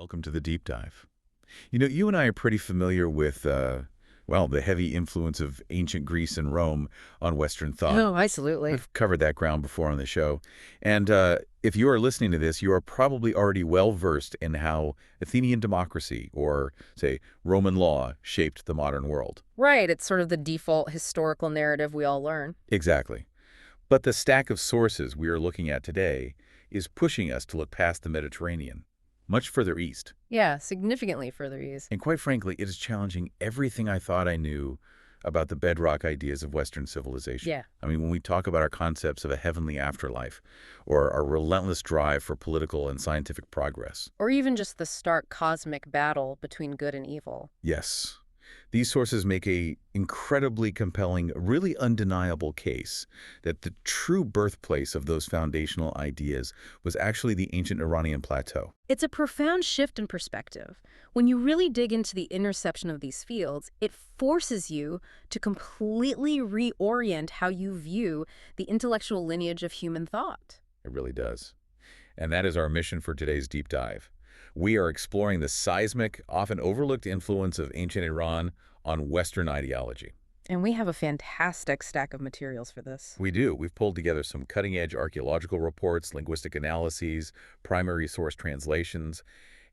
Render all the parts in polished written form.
Welcome to the deep dive. You and I are pretty familiar with, well, the heavy influence of ancient Greece and Rome on Western thought. Oh, absolutely. I've covered that ground before on the show. And if you are listening to this, you are probably already well-versed in how Athenian democracy, or, say, Roman law, shaped the modern world. Right, it's sort of the default historical narrative we all learn. Exactly. But the stack of sources we are looking at today is pushing us to look past the Mediterranean, much further east. Yeah, significantly further east. And quite frankly, it is challenging everything I thought I knew about the bedrock ideas of Western civilization. Yeah. I mean, when we talk about our concepts of a heavenly afterlife or our relentless drive for political and scientific progress. Or even just the stark cosmic battle between good and evil. Yes, these sources make a incredibly compelling, really undeniable case that the true birthplace of those foundational ideas was actually the ancient Iranian plateau. It's a profound shift in perspective. When you really dig into the intersection of these fields, it forces you to completely reorient how you view the intellectual lineage of human thought. It really does. And that is our mission for today's deep dive. We are exploring the seismic, often overlooked influence of ancient Iran on Western ideology. And we have a fantastic stack of materials for this. We do. We've pulled together some cutting-edge archaeological reports, linguistic analyses, primary source translations,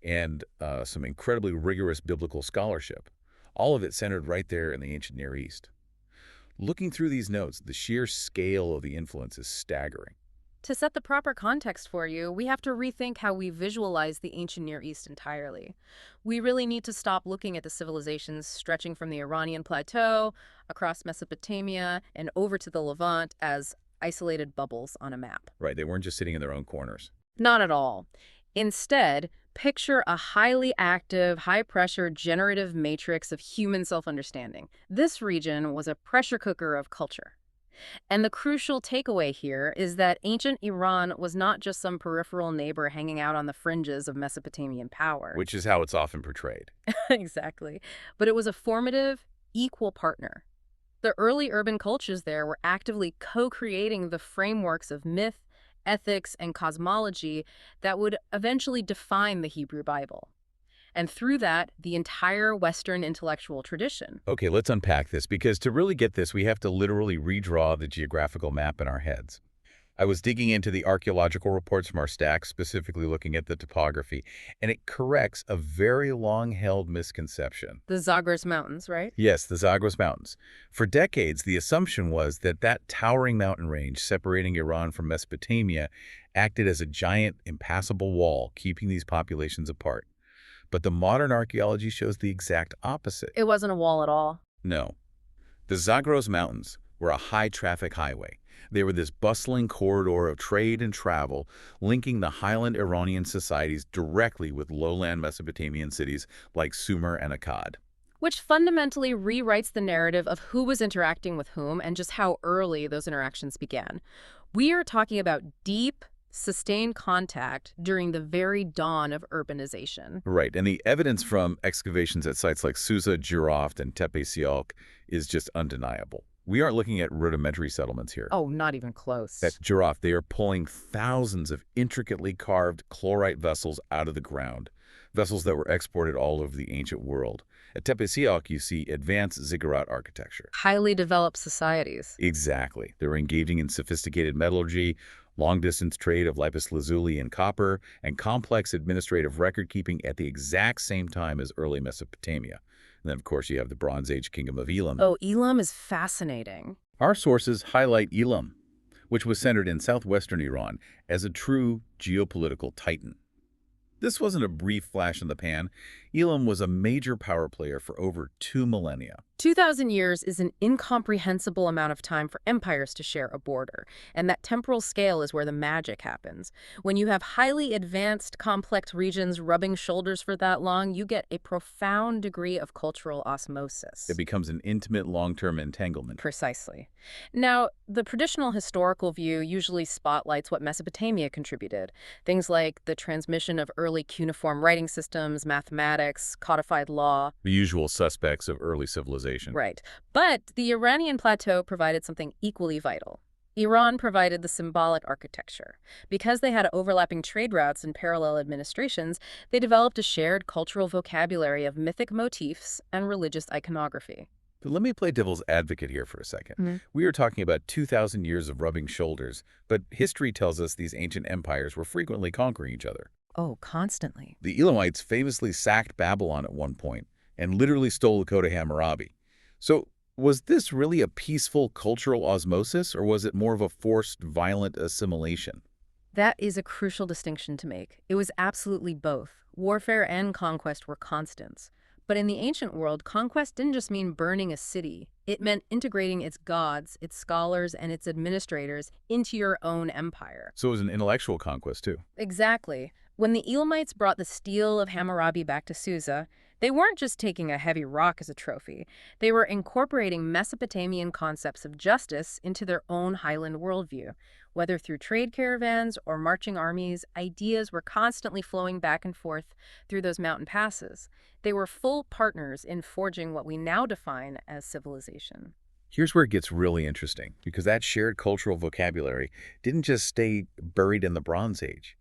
and some incredibly rigorous biblical scholarship. All of it centered right there in the ancient Near East. Looking through these notes, the sheer scale of the influence is staggering. To set the proper context for you, we have to rethink how we visualize the ancient Near East entirely. We really need to stop looking at the civilizations stretching from the Iranian plateau, across Mesopotamia, and over to the Levant as isolated bubbles on a map. Right, they weren't just sitting in their own corners. Not at all. Instead, picture a highly active, high-pressure generative matrix of human self-understanding. This region was a pressure cooker of culture. And the crucial takeaway here is that ancient Iran was not just some peripheral neighbor hanging out on the fringes of Mesopotamian power. Which is how it's often portrayed. Exactly. But it was a formative, equal partner. The early urban cultures there were actively co-creating the frameworks of myth, ethics, and cosmology that would eventually define the Hebrew Bible. And through that, the entire Western intellectual tradition. Okay, let's unpack this, because to really get this, we have to literally redraw the geographical map in our heads. I was digging into the archaeological reports from our stack, specifically looking at the topography, and it corrects a very long-held misconception. The Zagros Mountains, right? Yes, the Zagros Mountains. For decades, the assumption was that that towering mountain range separating Iran from Mesopotamia acted as a giant, impassable wall, keeping these populations apart. But the modern archaeology shows the exact opposite. It wasn't a wall at all. No. The Zagros Mountains were a high-traffic highway. They were this bustling corridor of trade and travel, linking the highland Iranian societies directly with lowland Mesopotamian cities like Sumer and Akkad. Which fundamentally rewrites the narrative of who was interacting with whom and just how early those interactions began. We are talking about deep, sustained contact during the very dawn of urbanization. Right, and the evidence from excavations at sites like Susa, Jiroft, and Tepe Sialk is just undeniable. We aren't looking at rudimentary settlements here. Oh, not even close. At Jiroft, they are pulling thousands of intricately carved chlorite vessels out of the ground, vessels that were exported all over the ancient world. At Tepe Sialk, you see advanced ziggurat architecture. Highly developed societies. Exactly. They were engaging in sophisticated metallurgy, long-distance trade of lapis lazuli and copper, and complex administrative record-keeping at the exact same time as early Mesopotamia. And then, of course, you have the Bronze Age kingdom of Elam. Oh, Elam is fascinating. Our sources highlight Elam, which was centered in southwestern Iran, as a true geopolitical titan. This wasn't a brief flash in the pan. Elam was a major power player for over 2 millennia. 2,000 years is an incomprehensible amount of time for empires to share a border, and that temporal scale is where the magic happens. When you have highly advanced, complex regions rubbing shoulders for that long, you get a profound degree of cultural osmosis. It becomes an intimate, long-term entanglement. Precisely. Now, the traditional historical view usually spotlights what Mesopotamia contributed. Things like the transmission of early cuneiform writing systems, mathematics, codified law. The usual suspects of early civilization. Right. But the Iranian plateau provided something equally vital: Iran provided the symbolic architecture. Because they had overlapping trade routes and parallel administrations, they developed a shared cultural vocabulary of mythic motifs and religious iconography. But let me play devil's advocate here for a second. Mhm. We are talking about 2,000 years of rubbing shoulders, but history tells us these ancient empires were frequently conquering each other. Oh, constantly. The Elamites famously sacked Babylon at one point and literally stole the code of Hammurabi. So, was this really a peaceful cultural osmosis, or was it more of a forced, violent assimilation? That is a crucial distinction to make. It was absolutely both. Warfare and conquest were constants. But in the ancient world, conquest didn't just mean burning a city. It meant integrating its gods, its scholars, and its administrators into your own empire. So it was an intellectual conquest, too. Exactly. When the Elamites brought the steel of Hammurabi back to Susa, they weren't just taking a heavy rock as a trophy. They were incorporating Mesopotamian concepts of justice into their own highland worldview. Whether through trade caravans or marching armies, ideas were constantly flowing back and forth through those mountain passes. They were full partners in forging what we now define as civilization. Here's where it gets really interesting, because that shared cultural vocabulary didn't just stay buried in the Bronze Age.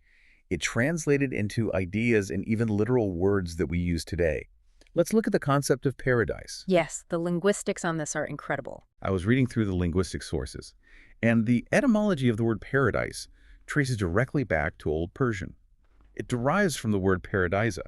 It translated into ideas and even literal words that we use today. Let's look at the concept of paradise. Yes, the linguistics on this are incredible. I was reading through the linguistic sources, and the etymology of the word paradise traces directly back to Old Persian. It derives from the word paradisa,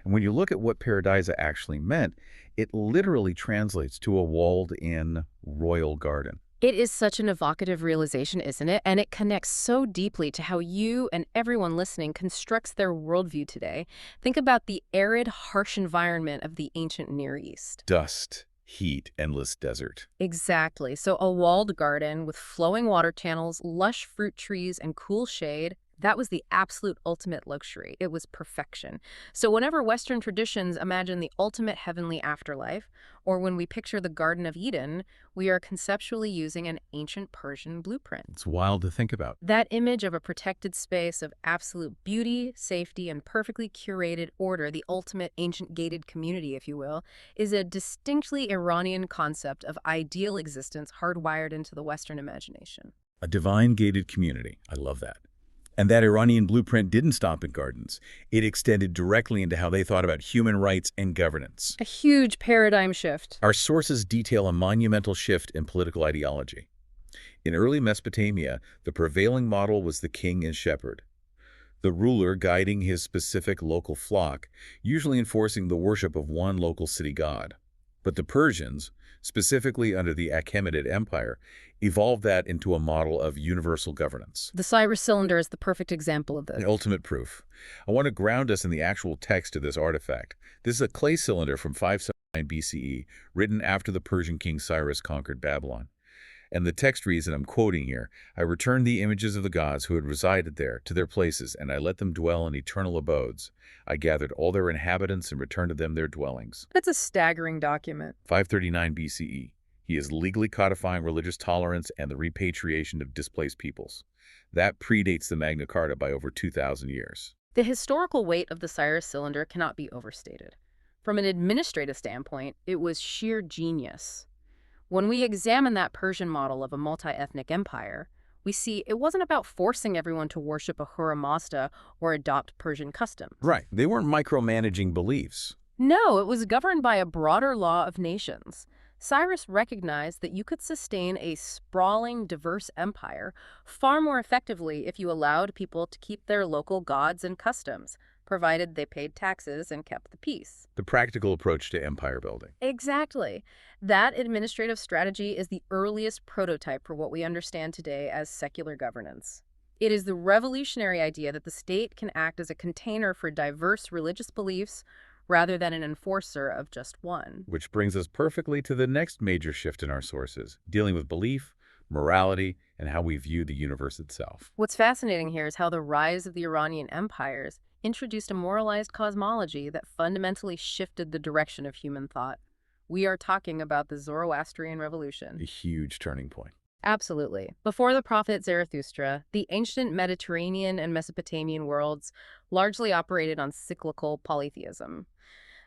and when you look at what paradisa actually meant, it literally translates to a walled-in royal garden. It is such an evocative realization, isn't it? And it connects so deeply to how you and everyone listening constructs their worldview today. Think about the arid, harsh environment of the ancient Near East. Dust, heat, endless desert. Exactly. So a walled garden with flowing water channels, lush fruit trees, and cool shade, that was the absolute ultimate luxury. It was perfection. So whenever Western traditions imagine the ultimate heavenly afterlife, or when we picture the Garden of Eden, we are conceptually using an ancient Persian blueprint. It's wild to think about. That image of a protected space of absolute beauty, safety, and perfectly curated order, the ultimate ancient gated community, if you will, is a distinctly Iranian concept of ideal existence hardwired into the Western imagination. A divine gated community. I love that. And that Iranian blueprint didn't stop at gardens. It extended directly into how they thought about human rights and governance. A huge paradigm shift. Our sources detail a monumental shift in political ideology. In early Mesopotamia, the prevailing model was the king and shepherd, the ruler guiding his specific local flock, usually enforcing the worship of one local city god. But the Persians, specifically under the Achaemenid Empire, evolved that into a model of universal governance. The Cyrus cylinder is the perfect example of this. The ultimate proof. I want to ground us in the actual text of this artifact. This is a clay cylinder from 579 BCE, written after the Persian king Cyrus conquered Babylon. And the text reads, and I'm quoting here, "I returned the images of the gods who had resided there to their places, and I let them dwell in eternal abodes. I gathered all their inhabitants and returned to them their dwellings." That's a staggering document. 539 BCE. He is legally codifying religious tolerance and the repatriation of displaced peoples. That predates the Magna Carta by over 2,000 years. The historical weight of the Cyrus cylinder cannot be overstated. From an administrative standpoint, it was sheer genius. When we examine that Persian model of a multi-ethnic empire, we see it wasn't about forcing everyone to worship Ahura Mazda or adopt Persian customs. Right. They weren't micromanaging beliefs. No, it was governed by a broader law of nations. Cyrus recognized that you could sustain a sprawling, diverse empire far more effectively if you allowed people to keep their local gods and customs, provided they paid taxes and kept the peace. The practical approach to empire building. Exactly. That administrative strategy is the earliest prototype for what we understand today as secular governance. It is the revolutionary idea that the state can act as a container for diverse religious beliefs rather than an enforcer of just one. Which brings us perfectly to the next major shift in our sources, dealing with belief, morality, and how we view the universe itself. What's fascinating here is how the rise of the Iranian empires introduced a moralized cosmology that fundamentally shifted the direction of human thought. We are talking about the Zoroastrian revolution. A huge turning point. Absolutely. Before the prophet Zarathustra, the ancient Mediterranean and Mesopotamian worlds largely operated on cyclical polytheism.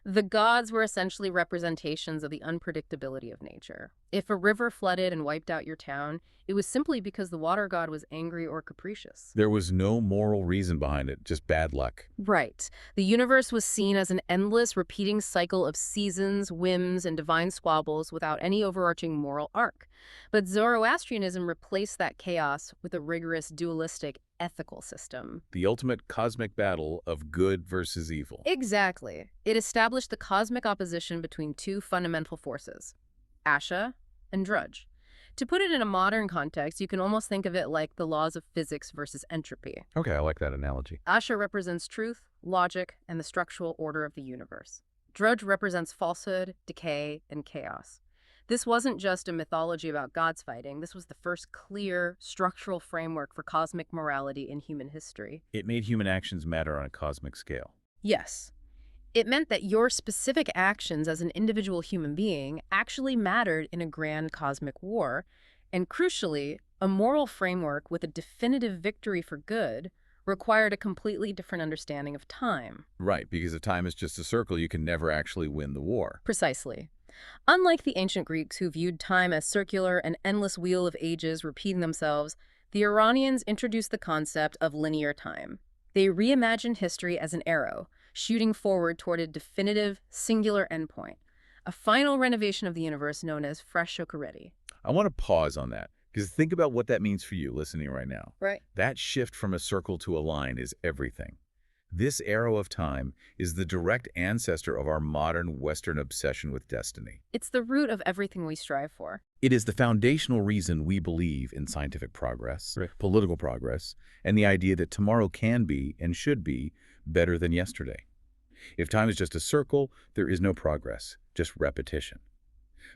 The gods were essentially representations of the unpredictability of nature. If a river flooded and wiped out your town, it was simply because the water god was angry or capricious. There was no moral reason behind it, just bad luck. Right. The universe was seen as an endless, repeating cycle of seasons, whims, and divine squabbles without any overarching moral arc. But Zoroastrianism replaced that chaos with a rigorous, dualistic, ethical system. The ultimate cosmic battle of good versus evil. Exactly. It established the cosmic opposition between two fundamental forces, Asha and Drudge. To put it in a modern context, you can almost think of it like the laws of physics versus entropy. Okay, I like that analogy. Asha represents truth, logic, and the structural order of the universe. Drudge represents falsehood, decay, and chaos. This wasn't just a mythology about gods fighting. This was the first clear, structural framework for cosmic morality in human history. It made human actions matter on a cosmic scale. Yes. It meant that your specific actions as an individual human being actually mattered in a grand cosmic war, and crucially, a moral framework with a definitive victory for good required a completely different understanding of time. Right, because if time is just a circle, you can never actually win the war. Precisely. Unlike the ancient Greeks who viewed time as circular, an endless wheel of ages repeating themselves, the Iranians introduced the concept of linear time. They reimagined history as an arrow, shooting forward toward a definitive, singular endpoint, a final renovation of the universe known as Freshokareti. I want to pause on that, because think about what that means for you listening right now. Right. That shift from a circle to a line is everything. This arrow of time is the direct ancestor of our modern Western obsession with destiny. It's the root of everything we strive for. It is the foundational reason we believe in scientific progress, Right. political progress, and the idea that tomorrow can be and should be better than yesterday. If time is just a circle, there is no progress, just repetition.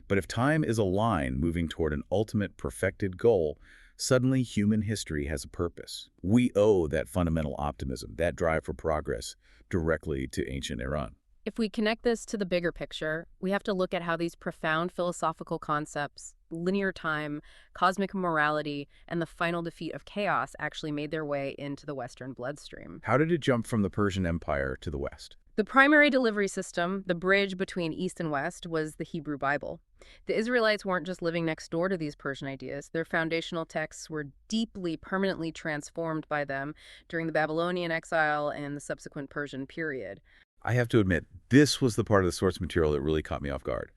But if time is a line moving toward an ultimate perfected goal, suddenly human history has a purpose. We owe that fundamental optimism, that drive for progress, directly to ancient Iran. If we connect this to the bigger picture, we have to look at how these profound philosophical concepts, linear time, cosmic morality, and the final defeat of chaos actually made their way into the Western bloodstream. How did it jump from the Persian Empire to the West? The primary delivery system, the bridge between East and West, was the Hebrew Bible. The Israelites weren't just living next door to these Persian ideas. Their foundational texts were deeply, permanently transformed by them during the Babylonian exile and the subsequent Persian period. I have to admit, this was the part of the source material that really caught me off guard.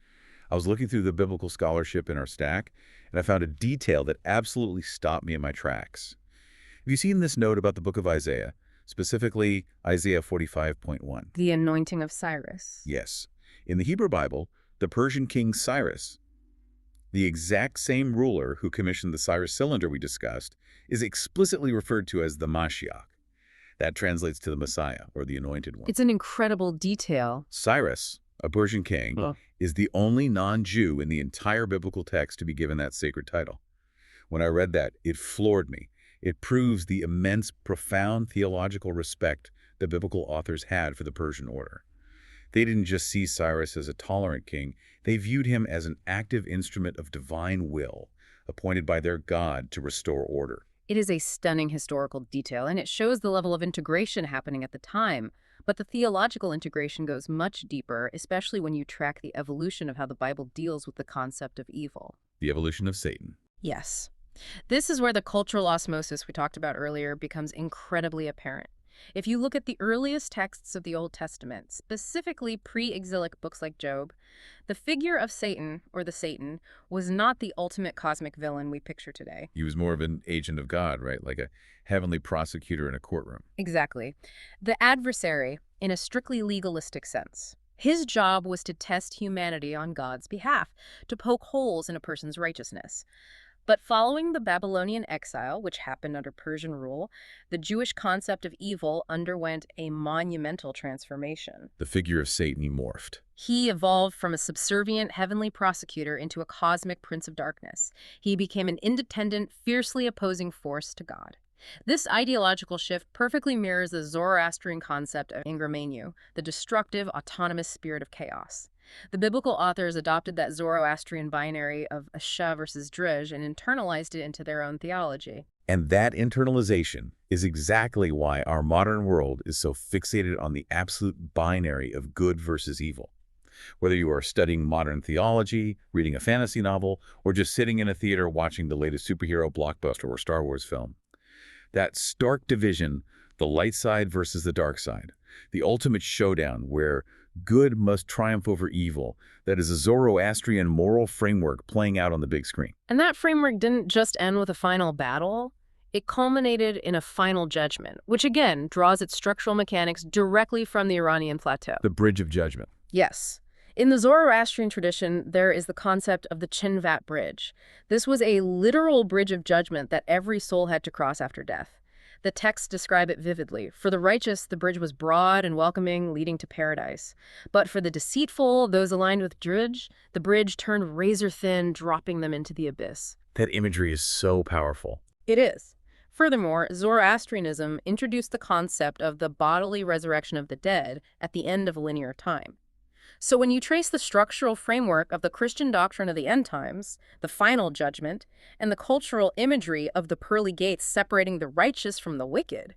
I was looking through the biblical scholarship in our stack, and I found a detail that absolutely stopped me in my tracks. Have you seen this note about the book of Isaiah, specifically Isaiah 45.1? The anointing of Cyrus. Yes. In the Hebrew Bible, the Persian king Cyrus, the exact same ruler who commissioned the Cyrus cylinder we discussed, is explicitly referred to as the Mashiach. That translates to the Messiah, or the Anointed One. It's an incredible detail. Cyrus, a Persian king, Huh. is the only non-Jew in the entire biblical text to be given that sacred title. When I read that, it floored me. It proves the immense, profound theological respect the biblical authors had for the Persian order. They didn't just see Cyrus as a tolerant king, they viewed him as an active instrument of divine will, appointed by their God to restore order. It is a stunning historical detail, and it shows the level of integration happening at the time. But the theological integration goes much deeper, especially when you track the evolution of how the Bible deals with the concept of evil. The evolution of Satan. Yes. This is where the cultural osmosis we talked about earlier becomes incredibly apparent. If you look at the earliest texts of the Old Testament, specifically pre-exilic books like Job, the figure of Satan, or the Satan, was not the ultimate cosmic villain we picture today. He was more of an agent of God, right? Like a heavenly prosecutor in a courtroom. Exactly. The adversary, in a strictly legalistic sense. His job was to test humanity on God's behalf, to poke holes in a person's righteousness. But following the Babylonian exile, which happened under Persian rule, the Jewish concept of evil underwent a monumental transformation. The figure of Satan morphed. He evolved from a subservient heavenly prosecutor into a cosmic prince of darkness. He became an independent, fiercely opposing force to God. This ideological shift perfectly mirrors the Zoroastrian concept of Ingramenu, the destructive, autonomous spirit of chaos. The biblical authors adopted that Zoroastrian binary of Asha versus Druj and internalized it into their own theology. And that internalization is exactly why our modern world is so fixated on the absolute binary of good versus evil. Whether you are studying modern theology, reading a fantasy novel, or just sitting in a theater watching the latest superhero blockbuster or Star Wars film, that stark division, the light side versus the dark side, the ultimate showdown where good must triumph over evil, that is a Zoroastrian moral framework playing out on the big screen. And that framework didn't just end with a final battle. It culminated in a final judgment, which again draws its structural mechanics directly from the Iranian plateau. The Bridge of Judgment. Yes. In the Zoroastrian tradition, there is the concept of the Chinvat Bridge. This was a literal bridge of judgment that every soul had to cross after death. The texts describe it vividly. For the righteous, the bridge was broad and welcoming, leading to paradise. But for the deceitful, those aligned with Druj, the bridge turned razor-thin, dropping them into the abyss. That imagery is so powerful. It is. Furthermore, Zoroastrianism introduced the concept of the bodily resurrection of the dead at the end of linear time. So when you trace the structural framework of the Christian doctrine of the end times, the final judgment, and the cultural imagery of the pearly gates separating the righteous from the wicked,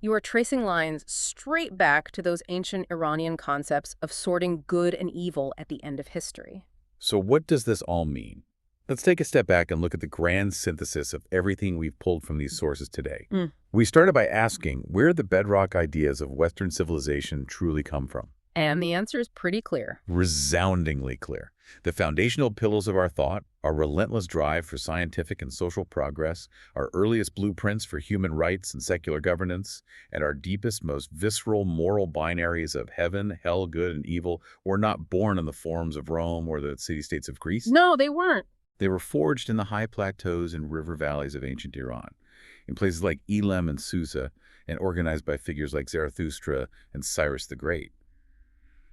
you are tracing lines straight back to those ancient Iranian concepts of sorting good and evil at the end of history. So what does this all mean? Let's take a step back and look at the grand synthesis of everything we've pulled from these sources today. We started by asking where the bedrock ideas of Western civilization truly come from. And the answer is pretty clear. Resoundingly clear. The foundational pillars of our thought, our relentless drive for scientific and social progress, our earliest blueprints for human rights and secular governance, and our deepest, most visceral moral binaries of heaven, hell, good, and evil were not born in the forums of Rome or the city-states of Greece. No, they weren't. They were forged in the high plateaus and river valleys of ancient Iran, in places like Elam and Susa, and organized by figures like Zarathustra and Cyrus the Great.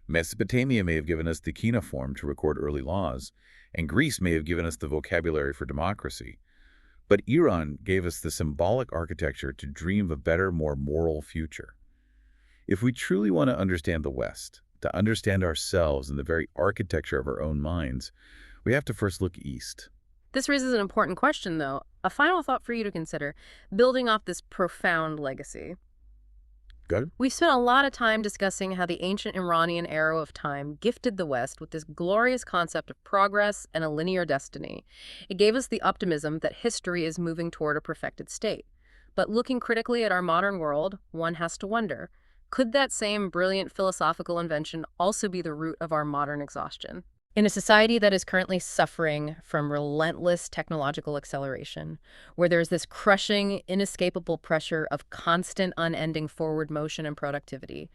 Mesopotamia may have given us the cuneiform to record early laws, and Greece may have given us the vocabulary for democracy. But Iran gave us the symbolic architecture to dream of a better, more moral future. If we truly want to understand the West, to understand ourselves and the very architecture of our own minds, we have to first look east. This raises an important question, though. A final thought for you to consider, building off this profound legacy. Good? We've spent a lot of time discussing how the ancient Iranian arrow of time gifted the West with this glorious concept of progress and a linear destiny. It gave us the optimism that history is moving toward a perfected state. But looking critically at our modern world, one has to wonder, could that same brilliant philosophical invention also be the root of our modern exhaustion? In a society that is currently suffering from relentless technological acceleration, where there's this crushing, inescapable pressure of constant, unending forward motion and productivity,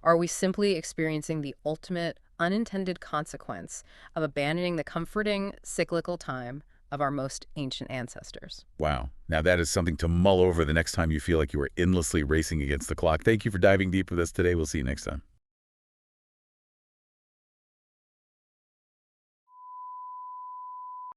are we simply experiencing the ultimate, unintended consequence of abandoning the comforting, cyclical time of our most ancient ancestors? Wow. Now that is something to mull over the next time you feel like you are endlessly racing against the clock. Thank you for diving deep with us today. We'll see you next time.